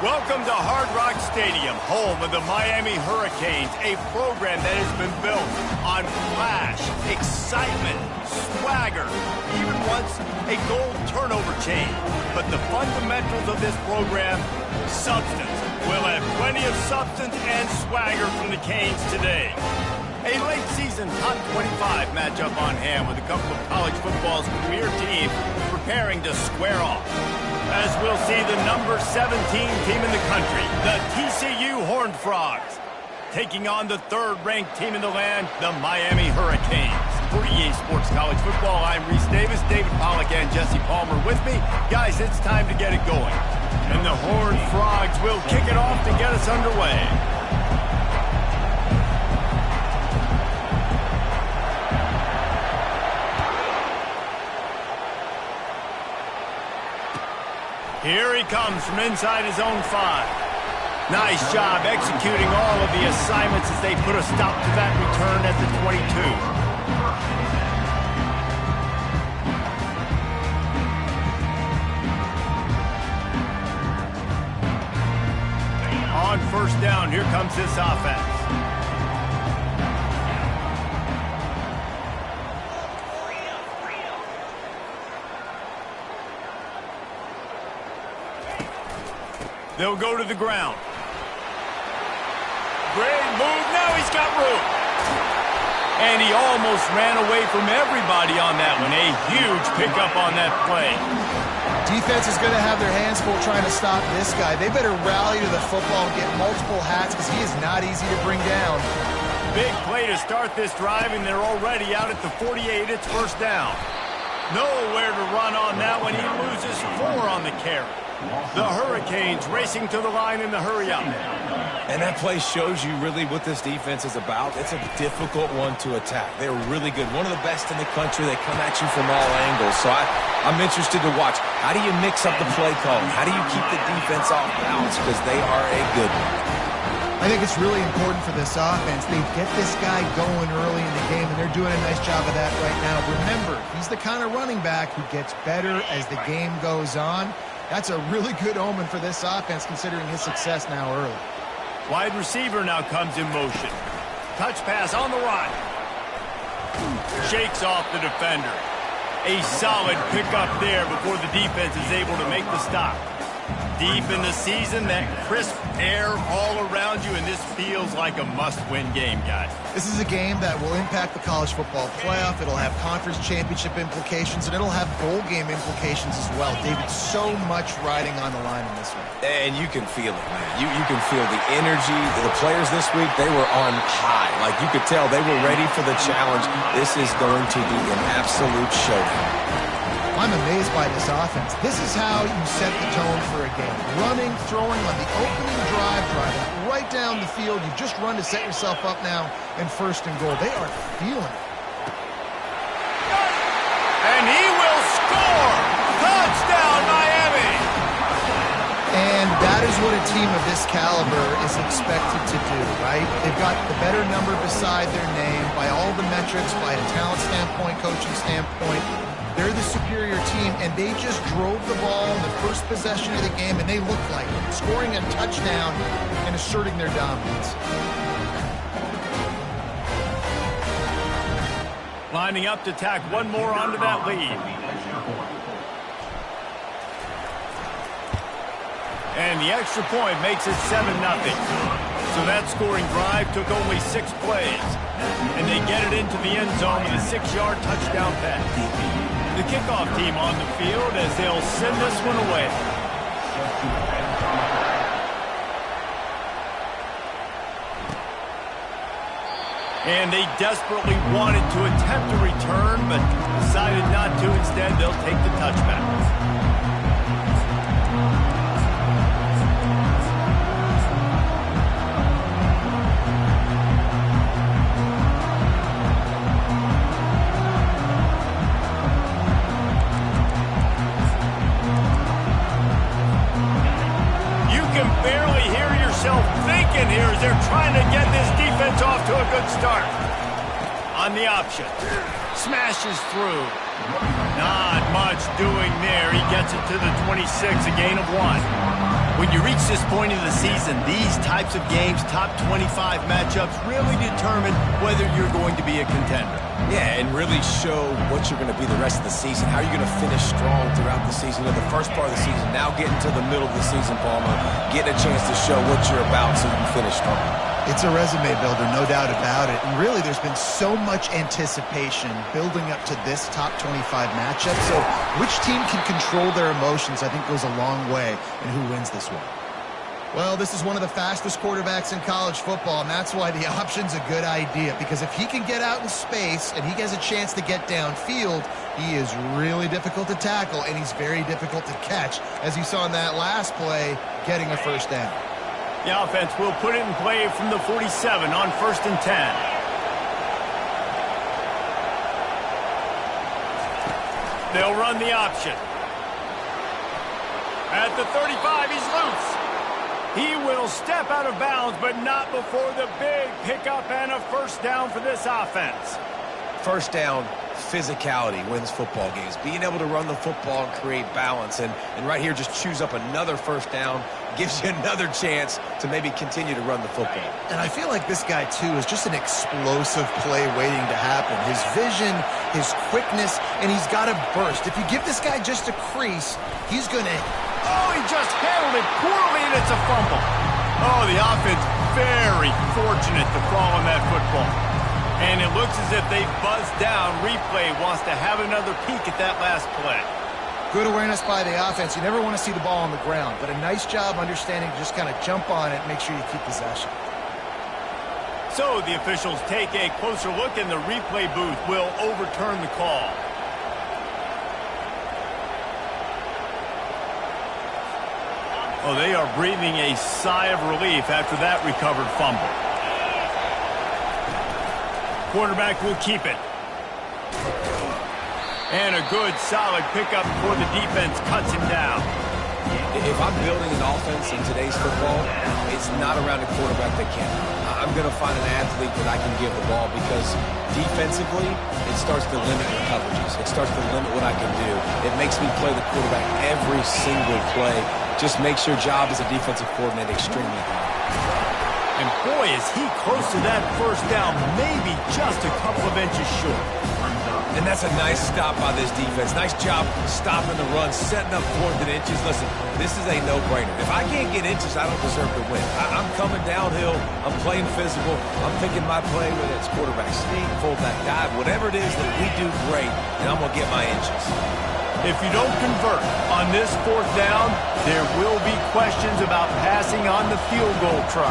Welcome to Hard Rock Stadium, home of the Miami Hurricanes, a program that has been built on flash, excitement, swagger, even once a goal turnover chain. But the fundamentals of this program, substance. We'll have plenty of substance and swagger from the Canes today. A late season top 25 matchup on hand with a couple of college football's premier teams preparing to square off. As we'll see the number 17 team in the country, the TCU Horned Frogs, taking on the third-ranked team in the land, the Miami Hurricanes. For EA Sports College Football, I'm Reese Davis, David Pollack, and Jesse Palmer with me. Guys, it's time to get it going. And the Horned Frogs will kick it off to get us underway. Here he comes from inside his own 5. Nice job executing all of the assignments as they put a stop to that return at the 22. On first down, here comes this offense. They'll go to the ground. Great move. Now he's got room. And he almost ran away from everybody on that one. A huge pickup on that play. Defense is going to have their hands full trying to stop this guy. They better rally to the football and get multiple hats because he is not easy to bring down. Big play to start this drive, and they're already out at the 48. It's first down. Nowhere to run on that one. He loses 4 on the carry. The Hurricanes racing to the line in the hurry-up. And that play shows you really what this defense is about. It's a difficult one to attack. They're really good. One of the best in the country. They come at you from all angles. So I'm interested to watch. How do you mix up the play calling? How do you keep the defense off balance? Because they are a good one. I think it's really important for this offense. They get this guy going early in the game, and they're doing a nice job of that right now. Remember, he's the kind of running back who gets better as the game goes on. That's a really good omen for this offense, considering his success now early. Wide receiver now comes in motion. Touch pass on the run. Shakes off the defender. A solid pickup there before the defense is able to make the stop. Deep in the season, that crisp air all around you, and this feels like a must-win game, guys. This is a game that will impact the college football playoff. It'll have conference championship implications, and it'll have bowl game implications as well. David, so much riding on the line in this one. And you can feel it, man. You can feel the energy. The players this week, they were on high. Like, you could tell they were ready for the challenge. This is going to be an absolute showdown. I'm amazed by this offense. This is how you set the tone for a game. Running, throwing on the opening drive, driving right down the field. You just run to set yourself up now in first and goal. They are feeling it. And he will score! Touchdown, Miami! And that is what a team of this caliber is expected to do, right? They've got the better number beside their name by all the metrics, by a talent standpoint, coaching standpoint. They're the superior team, and they just drove the ball in the first possession of the game, and they look like it, scoring a touchdown and asserting their dominance. Lining up to tack one more onto that lead. And the extra point makes it 7-0. So that scoring drive took only 6 plays. And they get it into the end zone with a 6-yard touchdown pass. The kickoff team on the field as they'll send this one away. And they desperately wanted to attempt a return, but decided not to. Instead, they'll take the touchback. Thinking here as they're trying to get this defense off to a good start. On the option. Smashes through. Not much doing there. He gets it to the 26, a gain of 1. When you reach this point in the season, these types of games, top 25 matchups, really determine whether you're going to be a contender. Yeah, and really show what you're going to be the rest of the season. How are you going to finish strong throughout the season? In the first part of the season, now getting to the middle of the season, Palmer, getting a chance to show what you're about so you can finish strong. It's a resume builder, no doubt about it. And really, there's been so much anticipation building up to this top 25 matchup. So which team can control their emotions, I think, goes a long way in who wins this one. Well, this is one of the fastest quarterbacks in college football, and that's why the option's a good idea. Because if he can get out in space and he has a chance to get downfield, he is really difficult to tackle, and he's very difficult to catch, as you saw in that last play, getting a first down. The offense will put it in play from the 47 on 1st and 10. They'll run the option. At the 35, he's loose. He will step out of bounds, but not before the big pickup and a first down for this offense. First down, physicality wins football games. Being able to run the football and create balance. And right here, just choose up another first down, gives you another chance to maybe continue to run the football. And I feel like this guy, too, is just an explosive play waiting to happen. His vision, his quickness, and he's got a burst. If you give this guy just a crease, he's going to... Oh, he just handled it poorly, and it's a fumble. Oh, the offense very fortunate to fall on that football. And it looks as if they buzzed down. Replay wants to have another peek at that last play. Good awareness by the offense. You never want to see the ball on the ground, but a nice job understanding to just kind of jump on it and make sure you keep possession. So the officials take a closer look, and the replay booth will overturn the call. Oh, they are breathing a sigh of relief after that recovered fumble. Quarterback will keep it. And a good, solid pickup before the defense cuts him down. If I'm building an offense in today's football, it's not around a quarterback that can. I'm going to find an athlete that I can give the ball, because defensively, it starts to limit your coverages. It starts to limit what I can do. It makes me play the quarterback every single play. Just makes your job as a defensive coordinator extremely hard. And boy, is he close to that first down, maybe just a couple of inches short. And that's a nice stop by this defense. Nice job stopping the run, setting up 4th and inches. Listen, this is a no-brainer. If I can't get inches, I don't deserve to win. I'm coming downhill. I'm playing physical. I'm picking my play, whether it's quarterback sneak, fullback dive, whatever it is that we do great, and I'm going to get my inches. If you don't convert on this 4th down, there will be questions about passing on the field goal try.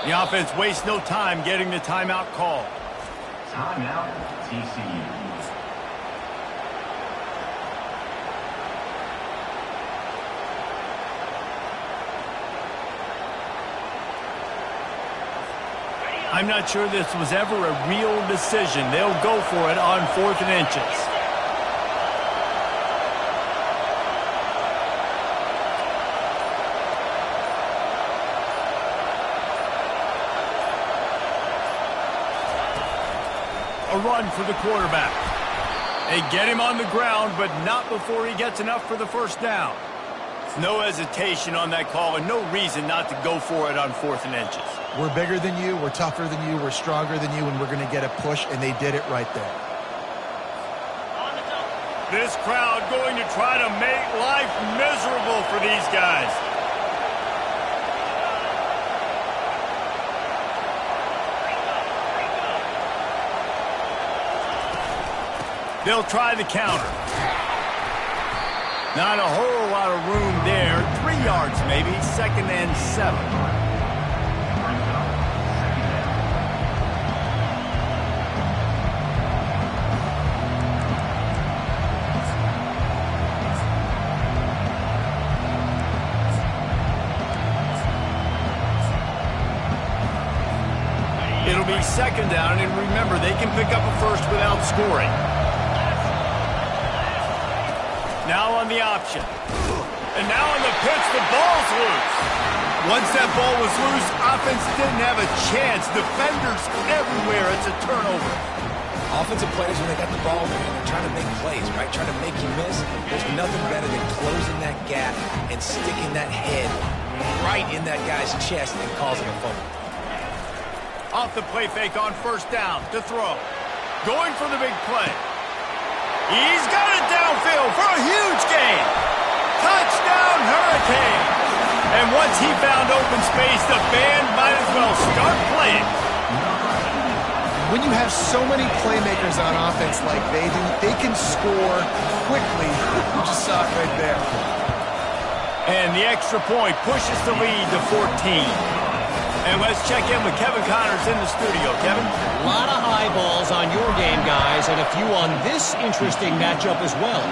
The offense wastes no time getting the timeout call. Timeout, TCU. I'm not sure this was ever a real decision. They'll go for it on 4th and inches. A run for the quarterback. They get him on the ground, but not before he gets enough for the first down. No hesitation on that call, and no reason not to go for it on 4th and inches. We're bigger than you, we're tougher than you, we're stronger than you, and we're going to get a push, and they did it right there. This crowd going to try to make life miserable for these guys. They'll try the counter. Not a whole lot of room there. 3 yards maybe, 2nd and 7. It'll be 2nd down, and remember, they can pick up a first without scoring. Now on the option. And now on the pitch, the ball's loose. Once that ball was loose, offense didn't have a chance. Defenders everywhere. It's a turnover. Offensive players, when they got the ball, they're trying to make plays, right? Trying to make you miss. There's nothing better than closing that gap and sticking that head right in that guy's chest and causing a fumble. Off the play fake on first down to throw. Going for the big play. He's got it downfield for a huge gain. Touchdown, Hurricane. And once he found open space, the band might as well start playing. When you have so many playmakers on offense like they do, they can score quickly. You just saw it right there. And the extra point pushes the lead to 14. And let's check in with Kevin Connors in the studio. Kevin? A lot of high balls on your game, guys, and a few on this interesting matchup as well.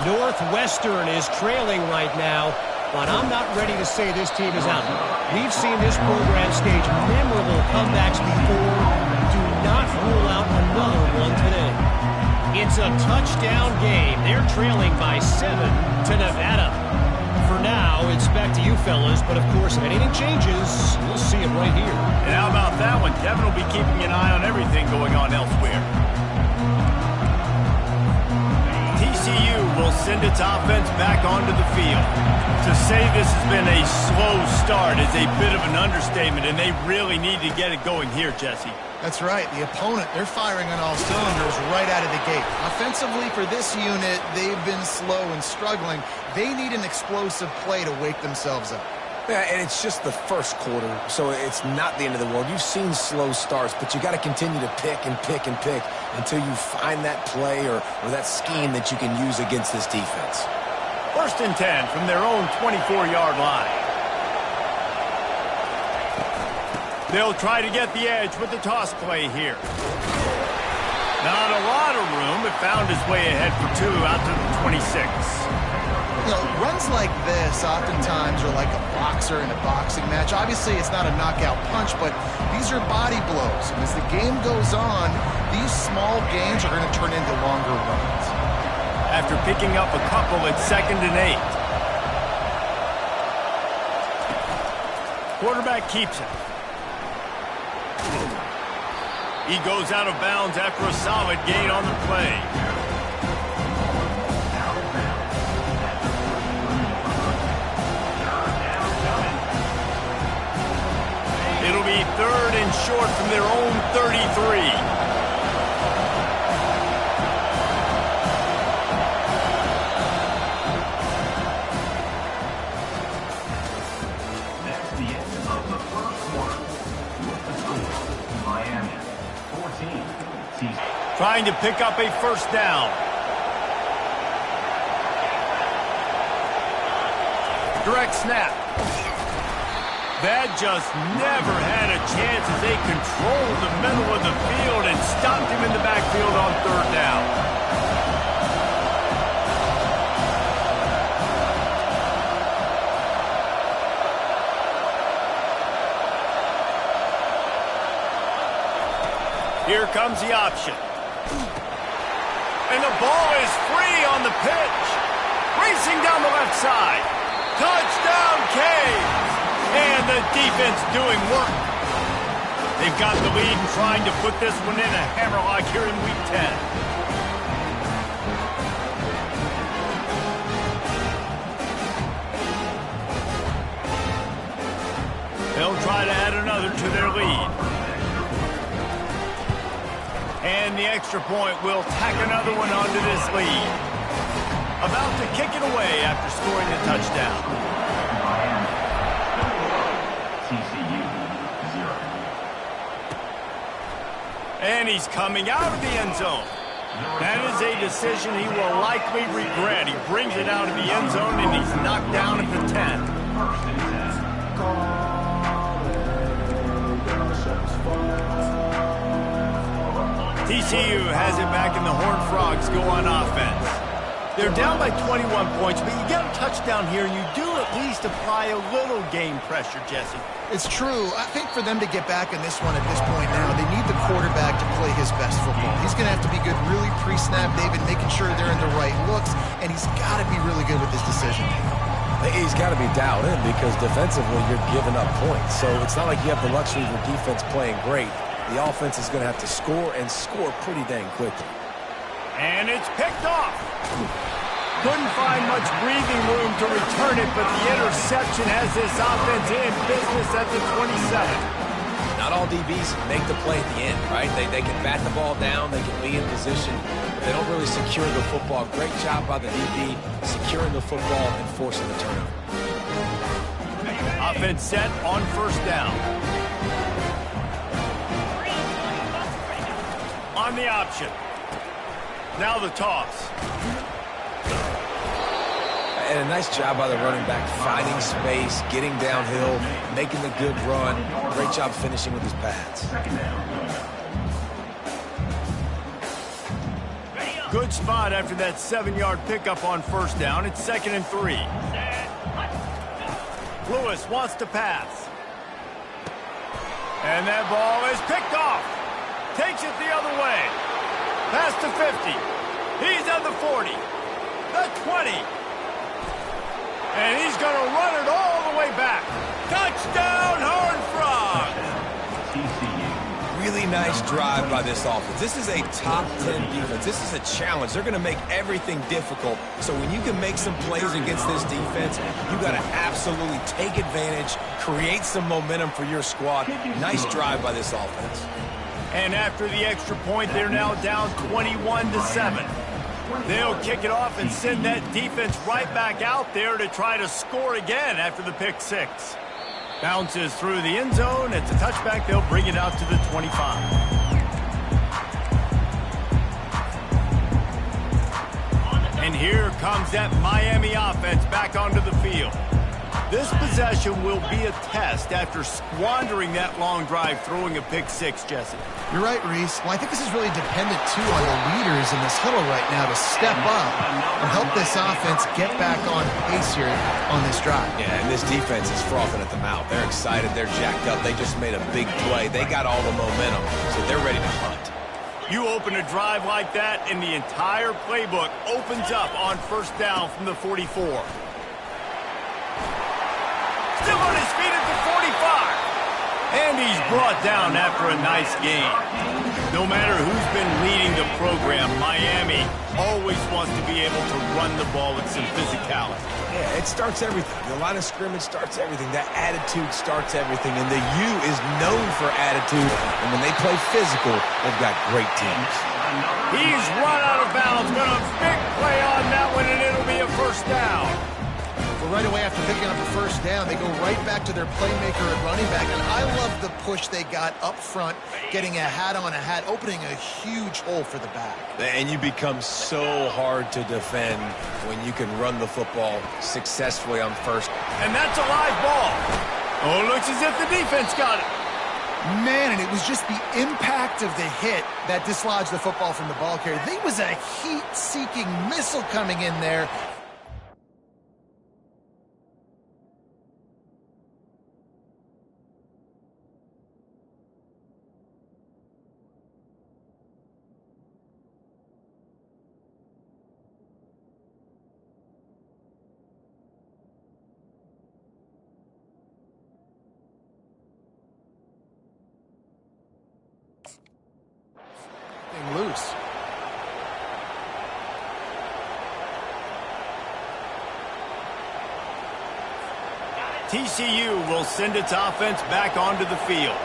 Northwestern is trailing right now, but I'm not ready to say this team is out. We've seen this program stage memorable comebacks before. Do not rule out another one today. It's a touchdown game. They're trailing by 7 to Nevada. For now, it's back to you fellas, but of course, if anything changes, we'll see it right here. And how about that one? Kevin will be keeping an eye on everything going on elsewhere. TCU will send its offense back onto the field. To say this has been a slow start is a bit of an understatement, and they really need to get it going here, Jesse. That's right. The opponent, they're firing on all cylinders right out of the gate. Offensively for this unit, they've been slow and struggling. They need an explosive play to wake themselves up. Yeah, and it's just the first quarter, so it's not the end of the world. You've seen slow starts, but you got to continue to pick and pick and pick until you find that play or that scheme that you can use against this defense. 1st and 10 from their own 24-yard line. They'll try to get the edge with the toss play here. Not a lot of room, but found his way ahead for 2 out to the 26. You know, runs like this oftentimes are like a boxer in a boxing match. Obviously, it's not a knockout punch, but these are body blows. And as the game goes on, these small gains are going to turn into longer runs. After picking up a couple at 2nd and 8. Quarterback keeps it. He goes out of bounds after a solid gain on the play. It'll be 3rd and short from their own 33. Trying to pick up a first down. Direct snap. That just never had a chance as they controlled the middle of the field and stopped him in the backfield on 3rd down. Here comes the option. And the ball is free on the pitch. Racing down the left side. Touchdown, Canes. And the defense doing work. They've got the lead and trying to put this one in a hammerlock here in Week 10. They'll try to add another to their lead. And the extra point will tack another one onto this lead. About to kick it away after scoring the touchdown. TCU 0. And he's coming out of the end zone. That is a decision he will likely regret. He brings it out of the end zone and he's knocked down at the 10. 1st and 10. TCU has it back and the Horned Frogs go on offense. They're down by 21 points, but you get a touchdown here, and you do at least apply a little game pressure, Jesse. It's true. I think for them to get back in this one at this point now, they need the quarterback to play his best football. He's going to have to be good really pre-snap, David, making sure they're in the right looks, and he's got to be really good with his decision. He's got to be dialed in because defensively you're giving up points. So it's not like you have the luxury of your defense playing great The offense is going to have to score and score pretty dang quickly. And it's picked off. Couldn't find much breathing room to return it, but the interception has this offense in business at the 27. Not all DBs make the play at the end, right? They can bat the ball down, they can be in position, but they don't really secure the football. Great job by the DB securing the football and forcing the turnover. Offense set on first down. On the option. Now the toss. And a nice job by the running back, finding space, getting downhill, making the good run. Great job finishing with his pads. Good spot after that 7-yard pickup on first down. It's 2nd and 3. Lewis wants to pass. And that ball is picked off. Takes it the other way. Past the 50. He's at the 40. The 20. And he's going to run it all the way back. Touchdown, Horned Frogs! TCU. Really nice drive by this offense. This is a top 10 defense. This is a challenge. They're going to make everything difficult. So when you can make some plays against this defense, you got to absolutely take advantage, create some momentum for your squad. Nice drive by this offense. And after the extra point, they're now down 21-7. They'll kick it off and send that defense right back out there to try to score again after the pick six. Bounces through the end zone. It's a touchback. They'll bring it out to the 25. And here comes that Miami offense back onto the field. This possession will be a test after squandering that long drive throwing a pick six, Jesse. You're right, Reese. Well, I think this is really dependent, too, on the leaders in this huddle right now to step up and help this offense get back on pace here on this drive. Yeah, and this defense is frothing at the mouth. They're excited. They're jacked up. They just made a big play. They got all the momentum, so they're ready to hunt. You open a drive like that, and the entire playbook opens up on first down from the 44. Still on his feet at the 45. And he's brought down after a nice game. No matter who's been leading the program, Miami always wants to be able to run the ball with some physicality. Yeah, it starts everything. The line of scrimmage starts everything. That attitude starts everything. And the U is known for attitude. And when they play physical, they've got great teams. He's run out of bounds. Got a big play on that one, and it'll be a first down. Well, right away after picking up a first down, they go right back to their playmaker at running back. And I love the push they got up front, getting a hat on a hat, opening a huge hole for the back. And you become so hard to defend when you can run the football successfully on first. And that's a live ball. Oh, it looks as if the defense got it. Man, and it was just the impact of the hit that dislodged the football from the ball carrier. There was a heat-seeking missile coming in there. Loose. TCU will send its offense back onto the field.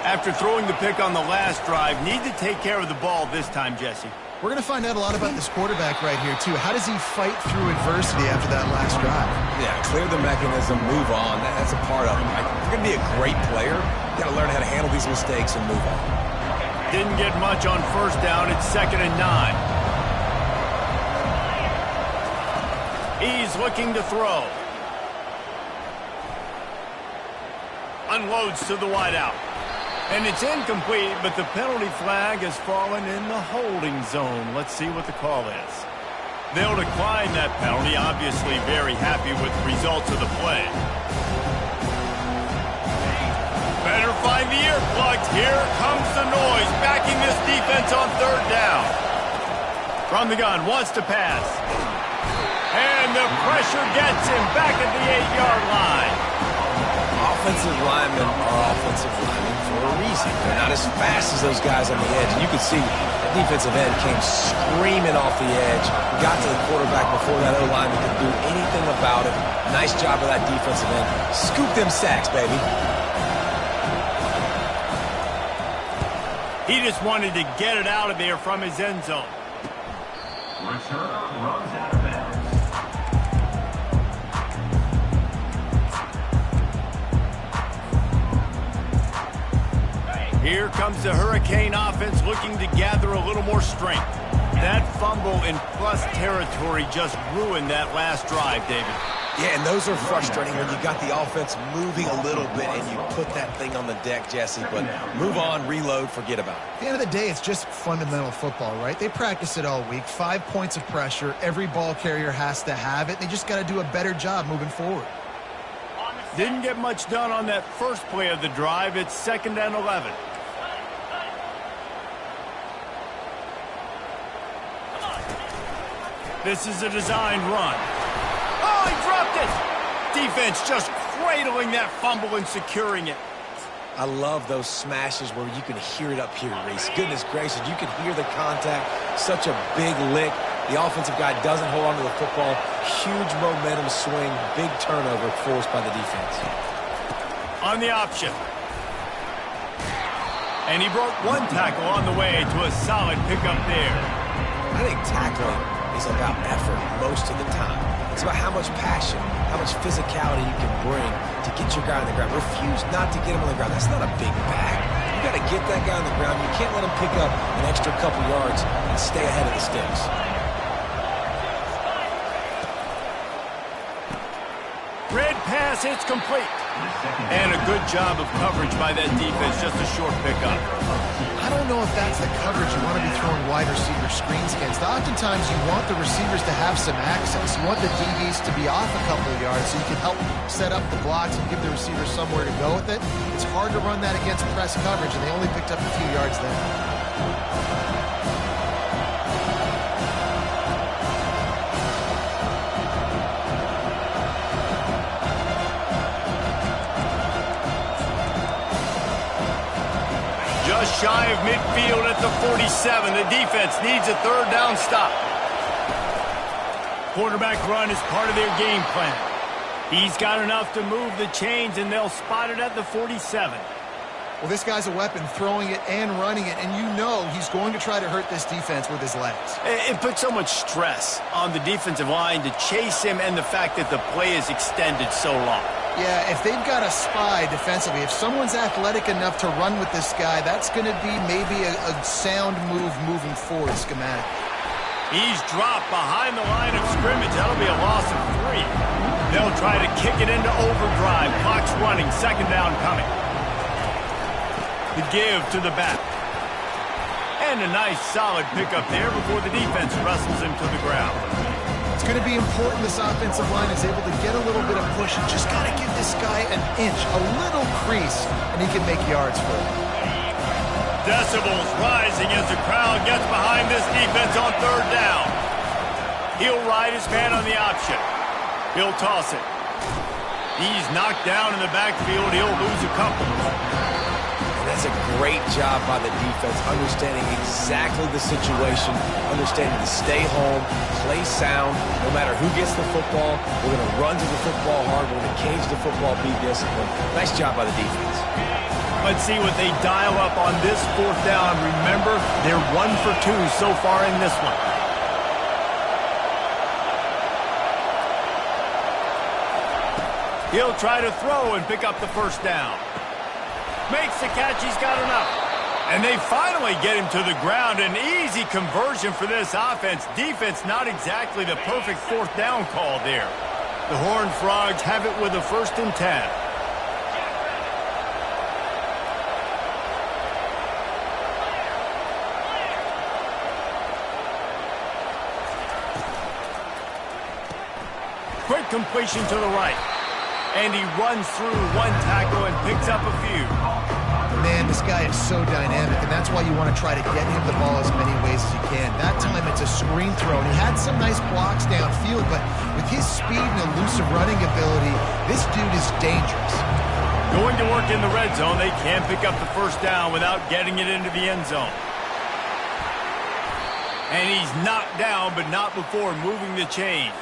After throwing the pick on the last drive, need to take care of the ball this time, Jesse. We're going to find out a lot about this quarterback right here, too. How does he fight through adversity after that last drive? Yeah, clear the mechanism, move on. That's a part of it. Right? If you're going to be a great player, you got to learn how to handle these mistakes and move on. Didn't get much on first down. It's 2nd and 9. He's looking to throw. Unloads to the wideout. And it's incomplete, but the penalty flag has fallen in the holding zone. Let's see what the call is. They'll decline that penalty, obviously very happy with the results of the play. Better find the earplugs. Here comes the noise, backing this defense on third down. From the gun, wants to pass. And the pressure gets him back at the 8-yard line. Offensive linemen are offensive linemen for for a reason. They're not as fast as those guys on the edge. And you can see the defensive end came screaming off the edge, got to the quarterback before that O-lineman could do anything about it. Nice job of that defensive end. Scoop them sacks, baby. He just wanted to get it out of there from his end zone. Returner runs out of bounds. Here comes the Hurricane offense looking to gather a little more strength. That fumble in plus territory just ruined that last drive, David. Yeah, and those are frustrating when you got the offense moving a little bit and you put that thing on the deck, Jesse. But move on, reload, forget about it. At the end of the day, it's just fundamental football, right? They practice it all week. 5 points of pressure. Every ball carrier has to have it. They just got to do a better job moving forward. Didn't get much done on that first play of the drive. It's 2nd and 11. This is a designed run. Oh, he dropped it! Defense just cradling that fumble and securing it. I love those smashes where you can hear it up here, Reese. Goodness gracious, you can hear the contact. Such a big lick. The offensive guy doesn't hold on to the football. Huge momentum swing, big turnover forced by the defense. On the option. And he broke one tackle on the way to a solid pickup there. I think tackling is about effort most of the time. It's about how much passion, how much physicality you can bring to get your guy on the ground. Refuse not to get him on the ground. That's not a big bag. You got to get that guy on the ground. You can't let him pick up an extra couple yards and stay ahead of the sticks. Red pass, it's complete. And a good job of coverage by that defense, just a short pickup. I don't know if that's the coverage you want to be throwing wide receiver screens against. Oftentimes, you want the receivers to have some access. You want the DBs to be off a couple of yards so you can help set up the blocks and give the receivers somewhere to go with it. It's hard to run that against press coverage, and they only picked up a few yards there. Just shy of midfield at the 47. The defense needs a 3rd down stop. Quarterback run is part of their game plan. He's got enough to move the chains, and they'll spot it at the 47. Well, this guy's a weapon, throwing it and running it, and you know he's going to try to hurt this defense with his legs. It puts so much stress on the defensive line to chase him, and the fact that the play is extended so long. Yeah, if they've got a spy defensively, if someone's athletic enough to run with this guy, that's going to be maybe a sound move moving forward schematic. He's dropped behind the line of scrimmage. That'll be a loss of 3. They'll try to kick it into overdrive. Clock's running. 2nd down coming. The give to the back. And a nice solid pickup there before the defense wrestles him to the ground. It's going to be important this offensive line is able to get a little bit of push and just got to give this guy an inch, a little crease, and he can make yards for it. Decibels rising as the crowd gets behind this defense on 3rd down. He'll ride his man on the option. He'll toss it. He's knocked down in the backfield. He'll lose a couple. That's a great job by the defense, understanding exactly the situation, understanding to stay home, play sound. No matter who gets the football, we're going to run to the football hard. We're going to cage the football, be disciplined. Nice job by the defense. Let's see what they dial up on this 4th down. Remember, they're 1 for 2 so far in this one. He'll try to throw and pick up the 1st down. Makes the catch, he's got enough. And they finally get him to the ground. An easy conversion for this offense. Defense, not exactly the perfect 4th down call there. The Horned Frogs have it with a 1st and 10. Quick completion to the right. And he runs through one tackle and picks up a few. Man, this guy is so dynamic, and that's why you want to try to get him the ball as many ways as you can. That time it's a screen throw, and he had some nice blocks downfield, but with his speed and elusive running ability, this dude is dangerous. Going to work in the red zone, they can't pick up the first down without getting it into the end zone. And he's knocked down, but not before moving the chains.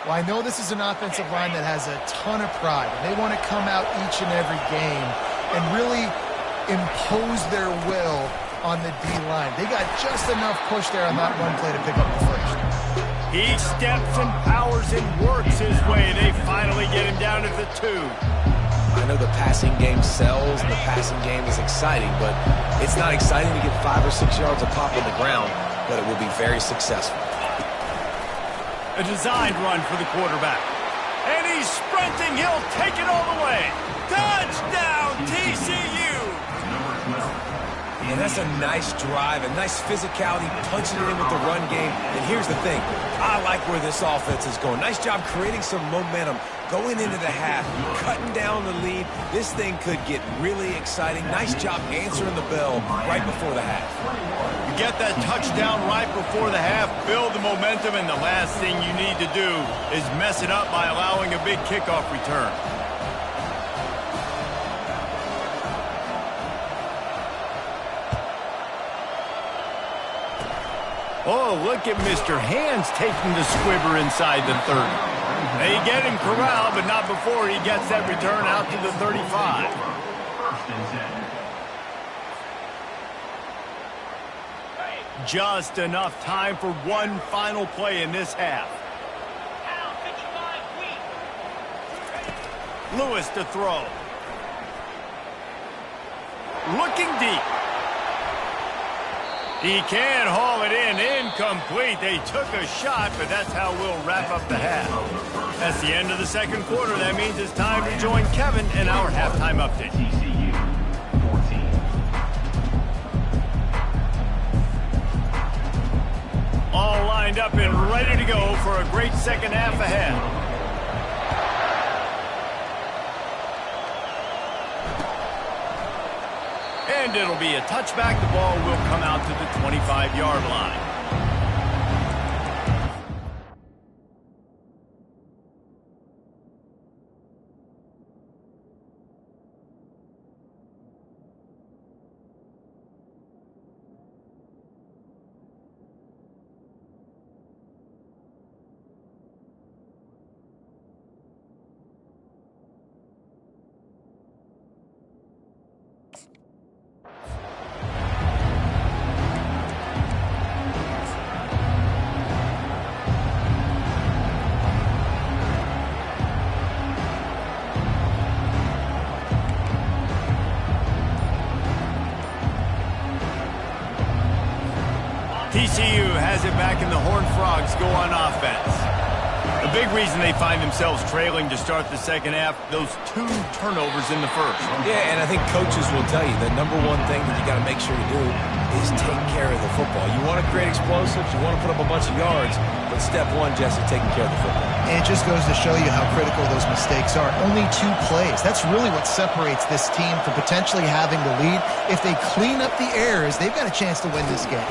Well, I know this is an offensive line that has a ton of pride, and they want to come out each and every game and really impose their will on the D-line. They got just enough push there on that run play to pick up the first. He steps and powers and works his way. They finally get him down at the 2. I know the passing game sells and the passing game is exciting, but it's not exciting to get 5 or 6 yards of pop on the ground, but it will be very successful. A designed run for the quarterback. And he's sprinting. He'll take it all the way. Touchdown, TCU! And that's a nice drive, a nice physicality, punching it in with the run game. And here's the thing. I like where this offense is going. Nice job creating some momentum, going into the half, cutting down the lead. This thing could get really exciting. Nice job answering the bell right before the half. You get that touchdown right before the half, build the momentum, and the last thing you need to do is mess it up by allowing a big kickoff return. Oh, look at Mr. Hands taking the squibber inside the 30. They get him corralled, but not before he gets that return out to the 35. Just enough time for one final play in this half. Lewis to throw. Looking deep. He can haul it in. Incomplete. They took a shot, but that's how we'll wrap up the half. That's the end of the second quarter. That means it's time to join Kevin in our halftime update. TCU 14. All lined up and ready to go for a great second half ahead. And it'll be a touchback. The ball will come out to the 25-yard line. TCU has it back and the Horned Frogs go on offense. The big reason they find themselves trailing to start the second half, those 2 turnovers in the first. Yeah, and I think coaches will tell you the number one thing that you got to make sure you do is take care of the football. You want to create explosives, you want to put up a bunch of yards, but step one, Jesse, taking care of the football. And it just goes to show you how critical those mistakes are. Only 2 plays. That's really what separates this team from potentially having the lead. If they clean up the errors, they've got a chance to win this game.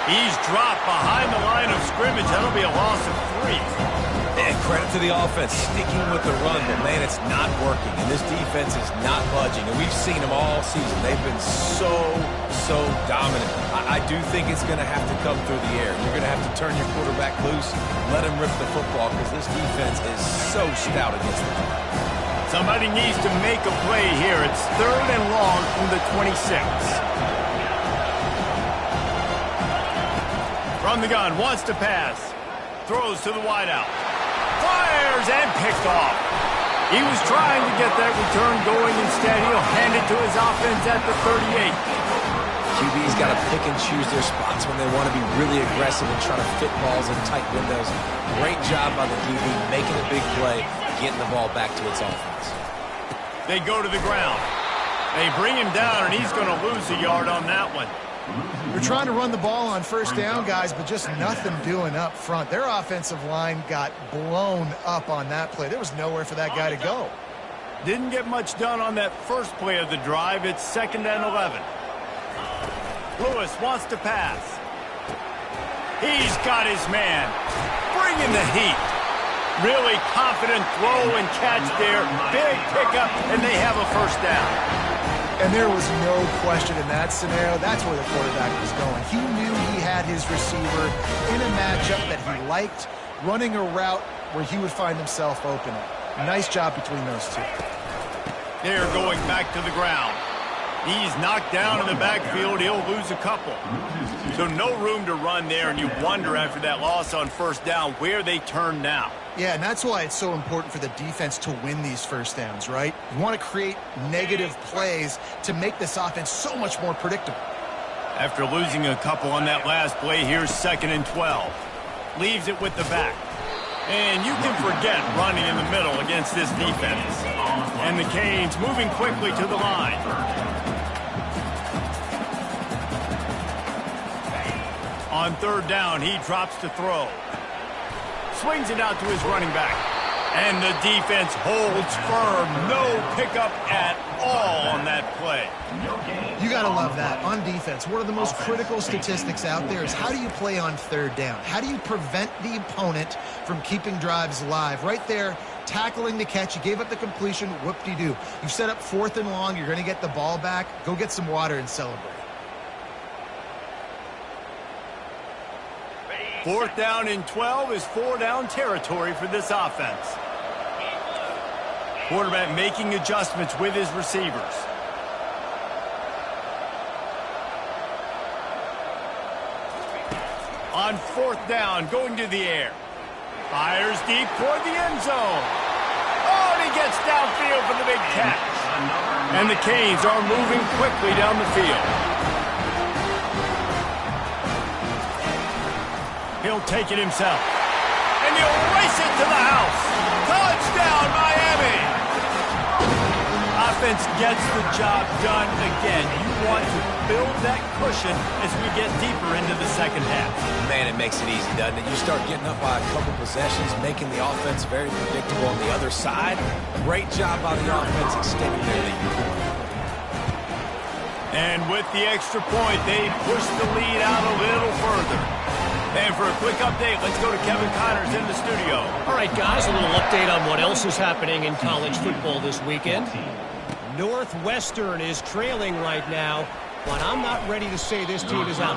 He's dropped behind the line of scrimmage. That'll be a loss of 3. And credit to the offense, sticking with the run, but man, it's not working. And this defense is not budging. And we've seen them all season. They've been so dominant. I do think it's going to have to come through the air. You're going to have to turn your quarterback loose, let him rip the football, because this defense is so stout against the run. Somebody needs to make a play here. It's 3rd and long from the 26. From the gun, wants to pass. Throws to the wideout. Fires and picked off. He was trying to get that return going. Instead, he'll hand it to his offense at the 38. QB's got to pick and choose their spots when they want to be really aggressive and try to fit balls in tight windows. Great job by the QB making a big play, getting the ball back to its offense. They go to the ground. They bring him down, and he's going to lose a yard on that one. They're trying to run the ball on first down, guys, but just nothing doing up front. Their offensive line got blown up on that play. There was nowhere for that guy to go. Didn't get much done on that first play of the drive. It's 2nd and 11. Lewis wants to pass. He's got his man. Bringing the heat. Really confident throw and catch there. Big pickup, and they have a first down. And there was no question in that scenario. That's where the quarterback was going. He knew he had his receiver in a matchup that he liked, running a route where he would find himself open. Nice job between those two. They're going back to the ground. He's knocked down in the backfield. He'll lose a couple. So no room to run there, and you wonder after that loss on first down where they turn now. Yeah, and that's why it's so important for the defense to win these first downs, right? You want to create negative plays to make this offense so much more predictable. After losing a couple on that last play, here's 2nd and 12. Leaves it with the back. And you can forget running in the middle against this defense. And the Canes moving quickly to the line. On 3rd down, he drops to throw. Swings it out to his running back. And the defense holds firm. No pickup at all on that play. You got to love that. On defense, one of the most critical statistics out there is how do you play on 3rd down? How do you prevent the opponent from keeping drives alive? Right there, tackling the catch. You gave up the completion. Whoop-de-doo. You set up 4th and long. You're going to get the ball back. Go get some water and celebrate. 4th down and 12 is 4-down territory for this offense. Quarterback making adjustments with his receivers. On 4th down, going to the air. Fires deep toward the end zone. Oh, and he gets downfield for the big catch. And the Canes are moving quickly down the field. He'll take it himself. And he'll race it to the house. Touchdown, Miami! Offense gets the job done again. You want to build that cushion as we get deeper into the second half. Man, it makes it easy, doesn't it? You start getting up by a couple possessions, making the offense very predictable on the other side. Great job by the offense extending their lead. And with the extra point, they push the lead out a little further. And for a quick update, let's go to Kevin Connors in the studio. All right, guys, a little update on what else is happening in college football this weekend. Northwestern is trailing right now, but I'm not ready to say this team is out.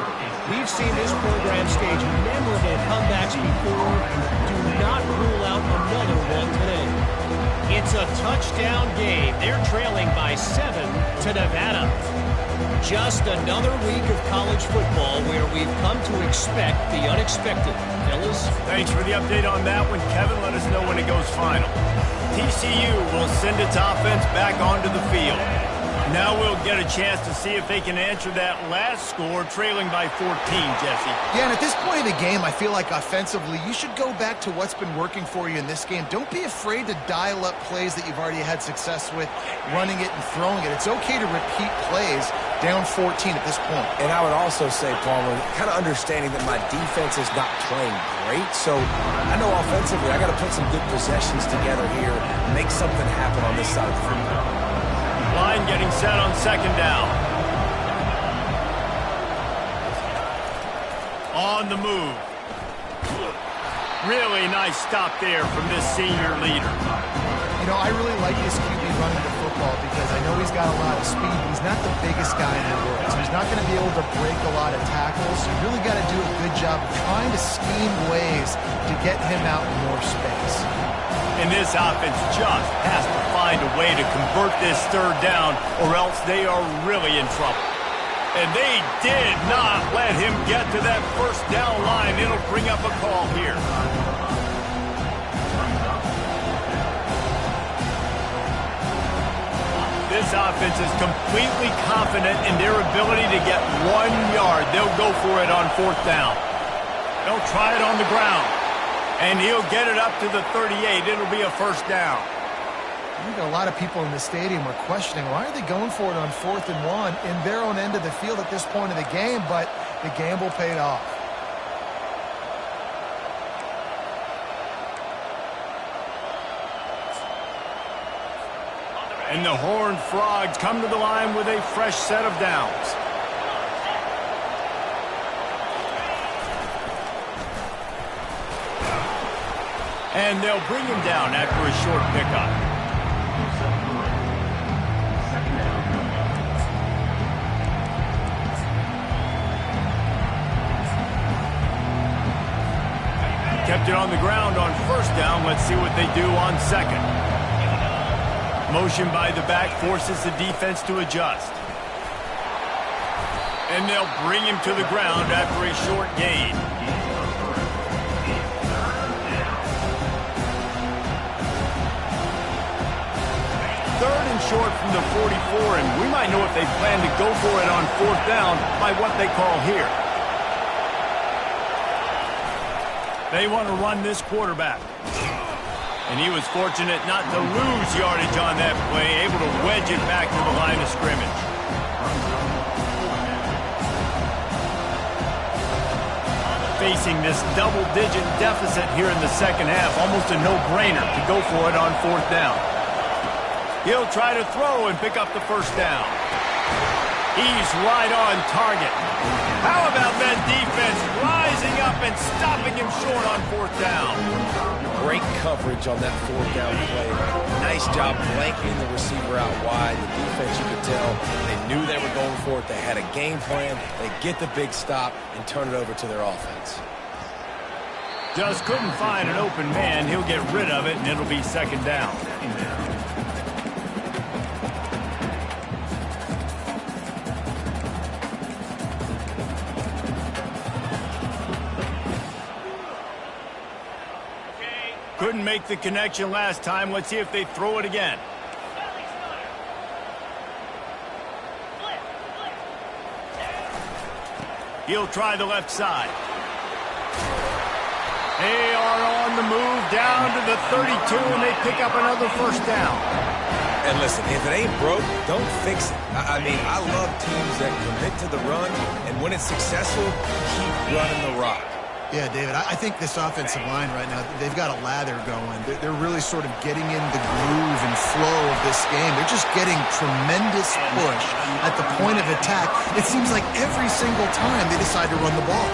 We've seen this program stage memorable comebacks before. Do not rule out another one today. It's a touchdown game. They're trailing by 7 to Nevada. Just another week of college football where we've come to expect the unexpected. Fellas? Thanks for the update on that one, Kevin. Let us know when it goes final. TCU will send its offense back onto the field. Now we'll get a chance to see if they can answer that last score, trailing by 14, Jesse. Yeah, and at this point of the game, I feel like offensively, you should go back to what's been working for you in this game. Don't be afraid to dial up plays that you've already had success with, running it and throwing it. It's okay to repeat plays down 14 at this point. And I would also say, Palmer, kind of understanding that my defense is not playing great, so I know offensively I got to put some good possessions together here, make something happen on this side of the football. Line getting set on 2nd down. On the move. Really nice stop there from this senior leader. You know, I really like this QB running the football because I know he's got a lot of speed. He's not the biggest guy in the world, so he's not going to be able to break a lot of tackles. So you really got to do a good job of trying to scheme ways to get him out in more space. And this offense just has to find a way to convert this 3rd down or else they are really in trouble. And they did not let him get to that 1st down line. It'll bring up a call here. This offense is completely confident in their ability to get 1 yard. They'll go for it on 4th down. They'll try it on the ground. And he'll get it up to the 38. It'll be a 1st down. I think a lot of people in the stadium are questioning, why are they going for it on 4th and 1 in their own end of the field at this point of the game? But the gamble paid off. And the Horned Frogs come to the line with a fresh set of downs. And they'll bring him down after a short pickup. Kept it on the ground on first down. Let's see what they do on second. Motion by the back forces the defense to adjust. And they'll bring him to the ground after a short gain. Third and short from the 44, and we might know if they plan to go for it on fourth down by what they call here. They want to run this quarterback. And he was fortunate not to lose yardage on that play, able to wedge it back to the line of scrimmage. Facing this double-digit deficit here in the second half, almost a no-brainer to go for it on fourth down. He'll try to throw and pick up the first down. He's right on target. How about that defense rising up and stopping him short on fourth down? Great coverage on that fourth down play. Nice job blanketing the receiver out wide. The defense, you could tell, they knew they were going for it. They had a game plan. They get the big stop and turn it over to their offense. Just couldn't find an open man. He'll get rid of it, and it'll be second down. Couldn't make the connection last time. Let's see if they throw it again. He'll try the left side. They are on the move down to the 32, and they pick up another first down. And listen, if it ain't broke, don't fix it. I mean, I love teams that commit to the run, and when it's successful, keep running the rock. Yeah, David, I think this offensive line right now, they've got a lather going. They're really sort of getting in the groove and flow of this game. They're just getting tremendous push at the point of attack. It seems like every single time they decide to run the ball.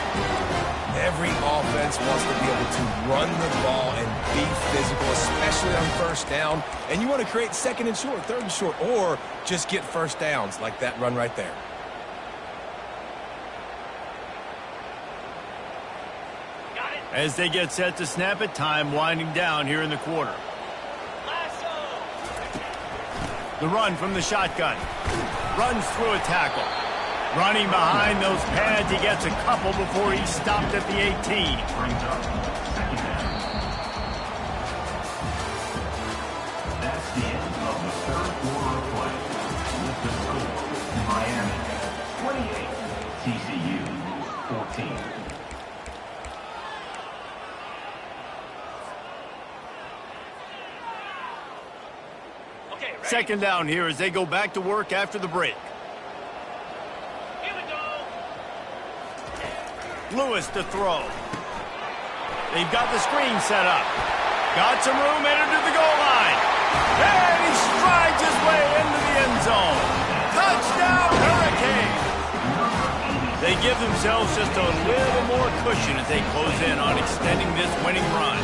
Every offense wants to be able to run the ball and be physical, especially on first down. And you want to create second and short, third and short, or just get first downs like that run right there. As they get set to snap it, time winding down here in the quarter. The run from the shotgun. Runs through a tackle. Running behind those pads, he gets a couple before he's stopped at the 18. That's the end of the third quarter of play. With the score, Miami 28, TCU 14. Second down here as they go back to work after the break. Here we go. Lewis to throw. They've got the screen set up. Got some room, entered to the goal line. And he strides his way into the end zone. Touchdown, Hurricane! They give themselves just a little more cushion as they close in on extending this winning run.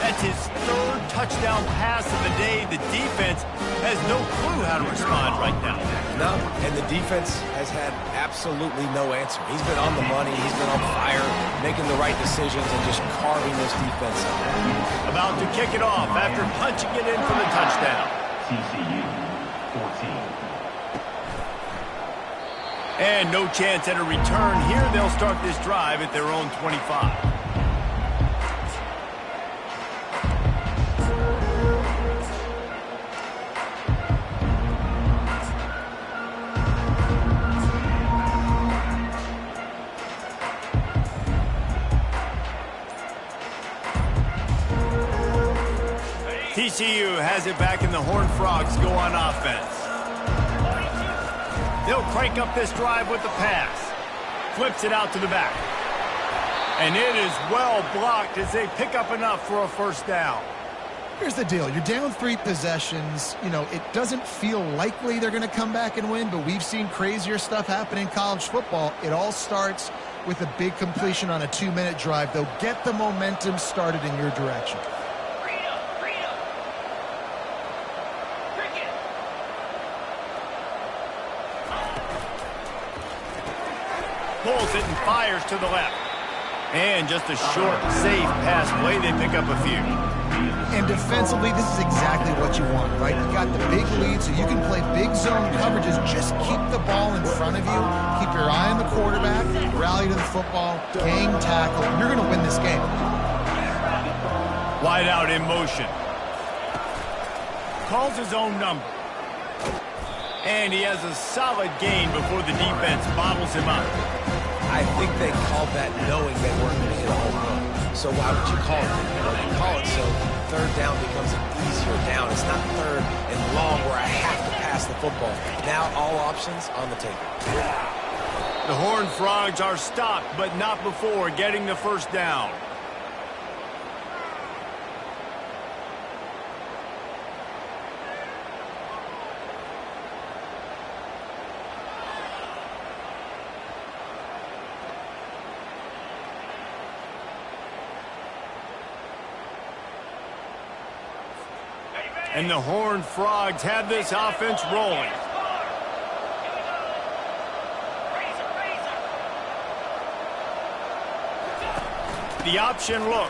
That's his third touchdown pass of the day. The defense has no clue how to respond right now. No, and the defense has had absolutely no answer. He's been on the money. He's been on fire, making the right decisions and just carving this defense up. About to kick it off after punching it in for the touchdown. TCU 14. And no chance at a return here. They'll start this drive at their own 25. TCU has it back and the Horned Frogs go on offense. They'll crank up this drive with the pass. Flips it out to the back. And it is well blocked as they pick up enough for a first down. Here's the deal. You're down 3 possessions. You know, it doesn't feel likely they're going to come back and win, but we've seen crazier stuff happen in college football. It all starts with a big completion on a 2-minute drive. They'll get the momentum started in your direction. Pulls it and fires to the left. And just a short, safe pass play. They pick up a few. And defensively, this is exactly what you want, right? You got the big lead, so you can play big zone coverages. Just keep the ball in front of you. Keep your eye on the quarterback. Rally to the football. Gang tackle. You're going to win this game. Wide out in motion. Calls his own number. And he has a solid gain before the defense bottles him up. I think they called that knowing they weren't going to hit a home run. So why would you call it that? Well, they call it so third down becomes an easier down. It's not third and long where I have to pass the football. Now all options on the table. The Horned Frogs are stopped, but not before getting the first down. And the Horned Frogs have this offense rolling. The option look.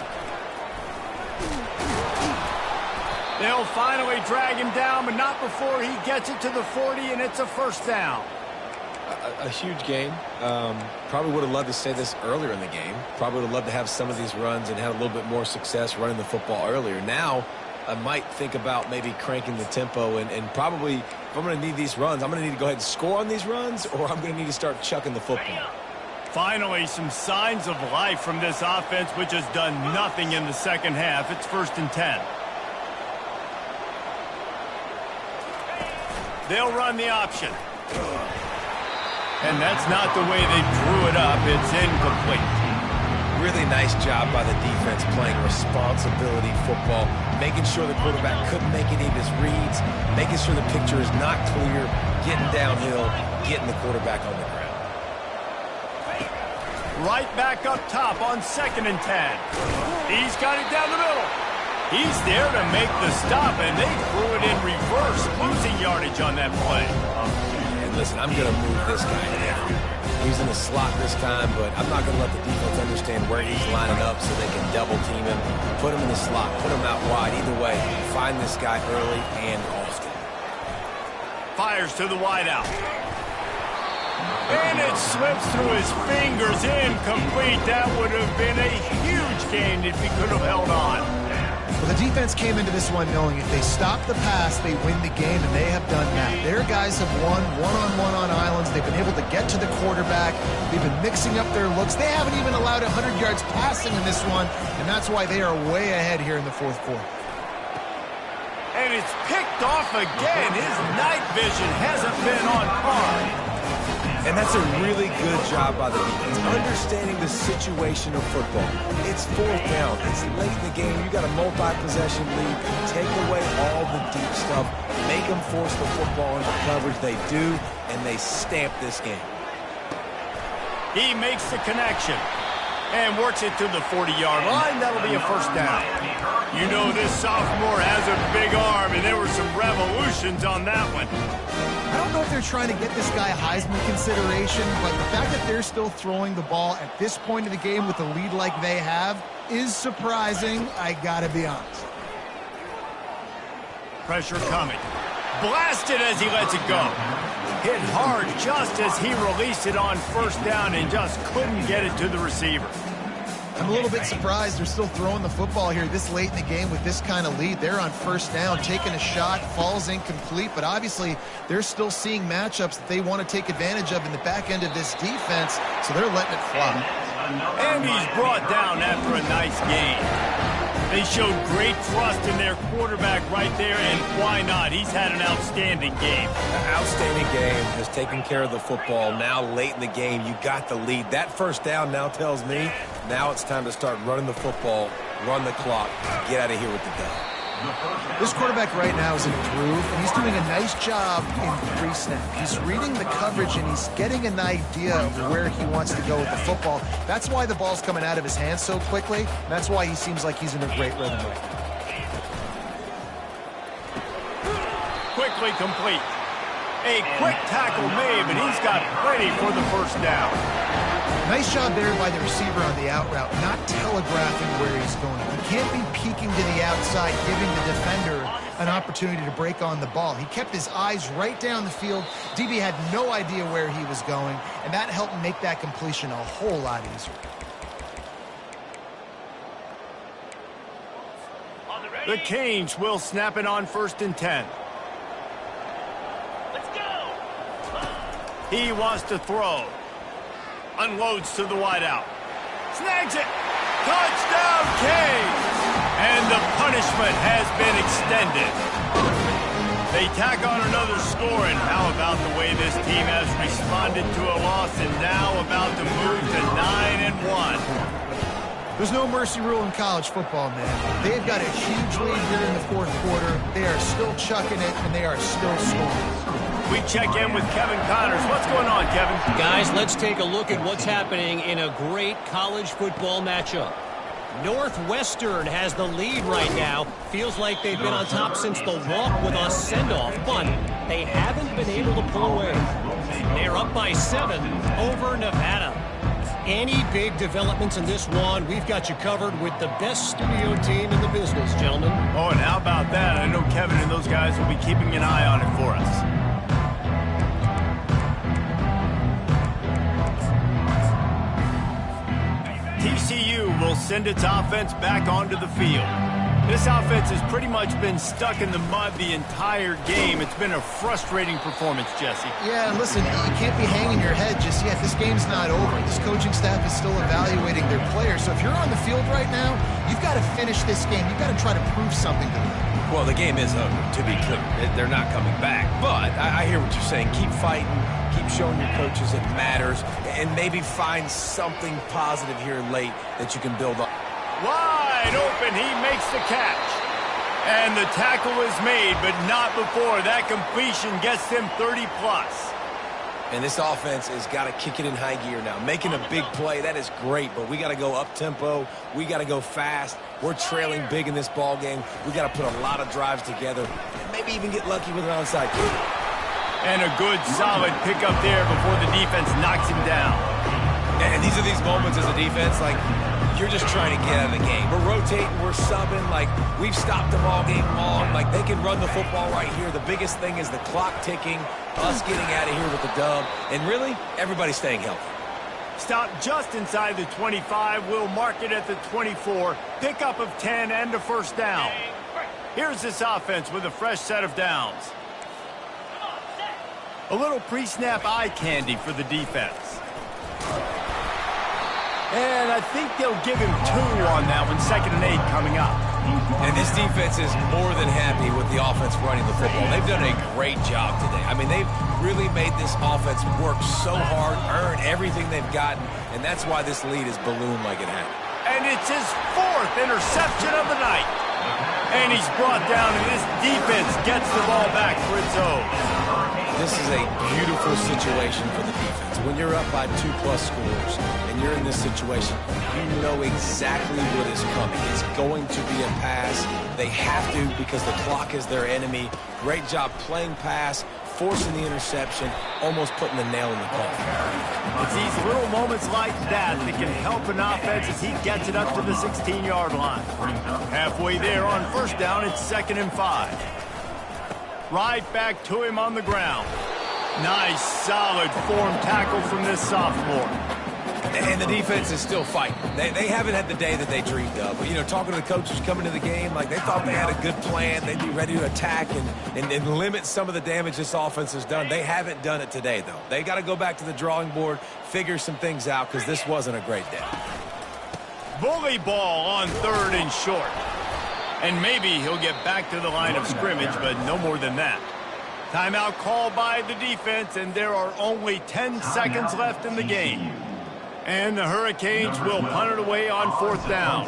They'll finally drag him down, but not before he gets it to the 40, and it's a first down. A huge game. Probably would have loved to say this earlier in the game. Probably would have loved to have some of these runs and had a little bit more success running the football earlier. Now, I might think about maybe cranking the tempo and probably, if I'm going to need these runs, I'm going to need to go ahead and score on these runs, or I'm going to need to start chucking the football. Finally, some signs of life from this offense, which has done nothing in the second half. It's 1st and 10. They'll run the option. And that's not the way they drew it up. It's incomplete. Really nice job by the defense playing responsibility football, making sure the quarterback couldn't make any of his reads, making sure the picture is not clear, getting downhill, getting the quarterback on the ground. Right back up top on 2nd and 10. He's got it down the middle. He's there to make the stop, and they threw it in reverse, losing yardage on that play. And listen, I'm going to move this guy down. He's in the slot this time, but I'm not going to let the defense understand where he's lining up so they can double team him, put him in the slot, put him out wide. Either way, find this guy early and often. Fires to the wideout. And it slips through his fingers, incomplete. That would have been a huge gain if he could have held on. Well, the defense came into this one knowing if they stop the pass, they win the game, and they have done that. Their guys have won one-on-one on islands. They've been able to get to the quarterback. They've been mixing up their looks. They haven't even allowed 100 yards passing in this one, and that's why they are way ahead here in the 4th quarter. And it's picked off again. His night vision hasn't been on par. And that's a really good job by the defense, understanding the situation of football. It's 4th down. It's late in the game. You got a multi-possession lead. Take away all the deep stuff. Make them force the football into coverage. They do, and they stamp this game. He makes the connection and works it to the 40-yard line. That'll be a first down. You know this sophomore has a big arm, and there were some revolutions on that one. I don't know if they're trying to get this guy Heisman consideration, but the fact that they're still throwing the ball at this point of the game with a lead like they have is surprising, I gotta be honest. Pressure coming. Blasted as he lets it go. Hit hard just as he released it on first down and just couldn't get it to the receiver. I'm a little bit surprised they're still throwing the football here this late in the game with this kind of lead. They're on first down, taking a shot, falls incomplete, but obviously they're still seeing matchups that they want to take advantage of in the back end of this defense, so they're letting it fly. And he's brought down after a nice gain. They showed great trust in their quarterback right there, and why not? He's had an outstanding game. An outstanding game, has taken care of the football. Now late in the game, you got the lead. That first down now tells me now it's time to start running the football, run the clock, get out of here with the dub. This quarterback right now is in a groove, and he's doing a nice job in pre-snap. He's reading the coverage, and he's getting an idea of where he wants to go with the football. That's why the ball's coming out of his hands so quickly, and that's why he seems like he's in a great rhythm right now. Quickly complete. A quick tackle made, but he's got plenty for the first down. Nice job there by the receiver on the out route, not telegraphing where he's going. He can't be peeking to the outside, giving the defender an opportunity to break on the ball. He kept his eyes right down the field. DB had no idea where he was going, and that helped make that completion a whole lot easier. The Canes will snap it on 1st and 10. Let's go. He wants to throw. Unloads to the wideout. Snags it. Touchdown, Canes! And the punishment has been extended. They tack on another score, and how about the way this team has responded to a loss and now about to move to 9-1. There's no mercy rule in college football, man. They've got a huge lead here in the 4th quarter. They are still chucking it, and they are still scoring. We check in with Kevin Connors. What's going on, Kevin? Guys, let's take a look at what's happening in a great college football matchup. Northwestern has the lead right now. Feels like they've been on top since the walk with a send-off, but they haven't been able to pull away. They're up by 7 over Nevada. Any big developments in this one, we've got you covered with the best studio team in the business, gentlemen. Oh, and how about that? I know Kevin and those guys will be keeping an eye on it for us. TCU will send its offense back onto the field. This offense has pretty much been stuck in the mud the entire game. It's been a frustrating performance, Jesse. Yeah, listen, you can't be hanging your head just yet. This game's not over. This coaching staff is still evaluating their players. So if you're on the field right now, you've got to finish this game. You've got to try to prove something to them. Well, the game is over, to be clear. They're not coming back. But I hear what you're saying. Keep fighting. Keep showing your coaches it matters. And maybe find something positive here late that you can build on. Wide open. He makes the catch. And the tackle is made, but not before. That completion gets him 30-plus. And this offense has got to kick it in high gear now. Making a big play, that is great, but we got to go up-tempo. We got to go fast. We're trailing big in this ball game. We got to put a lot of drives together and maybe even get lucky with an onside kick. And a good, solid pickup there before the defense knocks him down. And these are these moments as a defense, like, you're just trying to get out of the game. We're rotating, we're subbing, like, we've stopped them all game long. Like, they can run the football right here. The biggest thing is the clock ticking, us getting out of here with the dub, and really, everybody staying healthy. Stop just inside the 25. We'll mark it at the 24. Pickup of 10 and a first down. Here's this offense with a fresh set of downs. A little pre-snap eye candy for the defense. And I think they'll give him 2 on that one. 2nd and 8 coming up. And this defense is more than happy with the offense running the football. They've done a great job today. I mean, they've really made this offense work so hard, earn everything they've gotten, and that's why this lead is ballooned like it has. And it's his 4th interception of the night. And he's brought down, and this defense gets the ball back for its own. This is a beautiful situation for the defense. When you're up by 2+ scores and you're in this situation, you know exactly what is coming. It's going to be a pass. They have to because the clock is their enemy. Great job playing pass, forcing the interception, almost putting the nail in the coffin. It's these little moments like that that can help an offense as he gets it up to the 16-yard line. Halfway there on first down, it's 2nd and 5. Right back to him on the ground. Nice, solid form tackle from this sophomore. And the defense is still fighting. They haven't had the day that they dreamed of. But, you know, talking to the coaches coming to the game, like they thought they had a good plan. They'd be ready to attack and limit some of the damage this offense has done. They haven't done it today, though. They got to go back to the drawing board, figure some things out, because this wasn't a great day. Bully ball on 3rd and short. And maybe he'll get back to the line of scrimmage, but no more than that. Timeout called by the defense, and there are only 10 seconds left in the game. And the Hurricanes will punt it away on 4th down.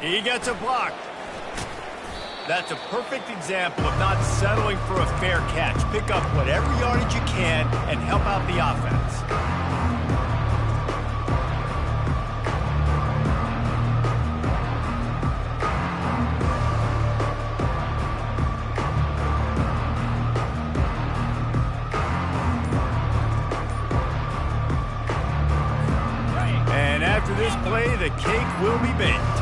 He gets a block. That's a perfect example of not settling for a fair catch. Pick up whatever yardage you can and help out the offense. And after this play, the cake will be baked.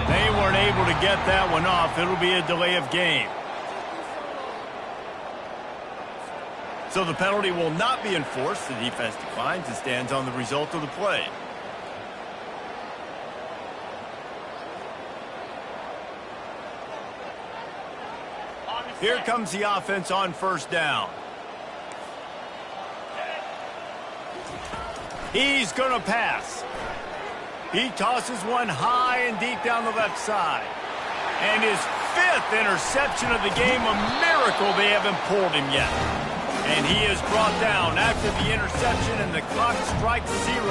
They weren't able to get that one off. It'll be a delay of game. So the penalty will not be enforced. The defense declines and stands on the result of the play. Here comes the offense on first down. He's going to pass. He tosses one high and deep down the left side. And his 5th interception of the game, a miracle they haven't pulled him yet. And he is brought down after the interception, and the clock strikes 0.